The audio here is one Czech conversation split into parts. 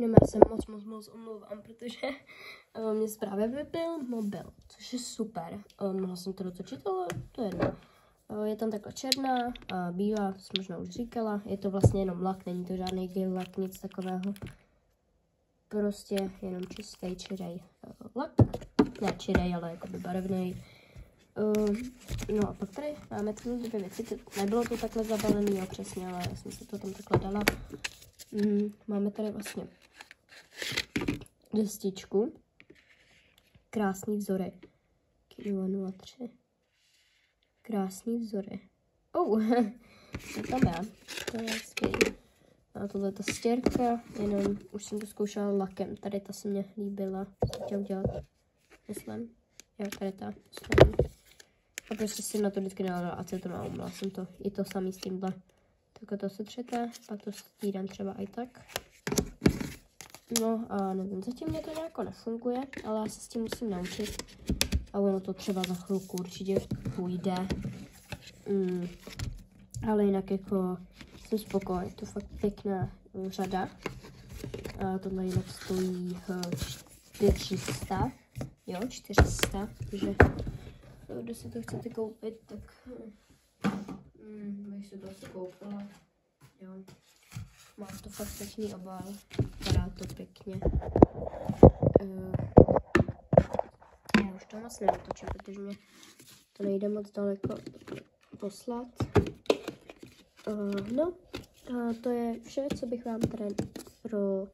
Jenom já se moc omlouvám, protože mě právě vypil mobil, což je super. Mohla jsem to dotočit, ale to je jedno. Je tam takhle černá a bílá, jsem možná už říkala. Je to vlastně jenom lak, není to žádný gel lak, nic takového. Prostě jenom čistý čirý lak. Ne čirý, ale jakoby barevný. No a pak tady máme ty dvě věci. Nebylo to takhle zabalený, jo, přesně, ale já jsem si to tam takhle dala. Máme tady vlastně destičku. Krásný vzory. Kilo 03. Krásný vzory. To tam je. To je hezký. A tohle je ta stěrka, jenom už jsem to zkoušela lakem. Tady ta se mně líbila. Co chtěl udělat? Myslím. Jo, tady ta. A prostě si na to vždycky dala aceton a umila jsem to. Je to samý s tímhle. Tak to se třete, pak to střídám třeba i tak. No a nevím, zatím mě to nějak nefunguje, ale já se s tím musím naučit. A ono to třeba za chvilku určitě půjde. Ale jinak jako jsem spokojený, je to fakt pěkná řada. A tohle jinak stojí 400. Jo, 400, takže když si to chcete koupit, tak bych si to asi koupila. Jo. Má to fakt pěkný obal, vypadá to pěkně. Já už to moc nedotočím, protože mě to nejde moc daleko poslat. No, a to je vše, co bych vám tady pro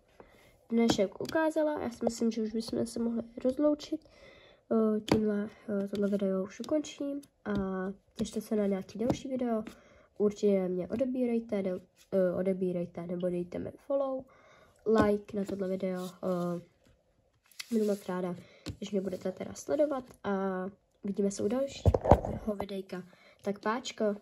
dnešek ukázala. Já si myslím, že už bychom se mohli rozloučit. Tímhle tohle video už ukončím a těšte se na nějaký další video. Určitě mě odebírejte nebo dejte mi follow, like na tohle video. Budu moc ráda, když mě budete teda sledovat a vidíme se u dalšího videjka. Tak páčko.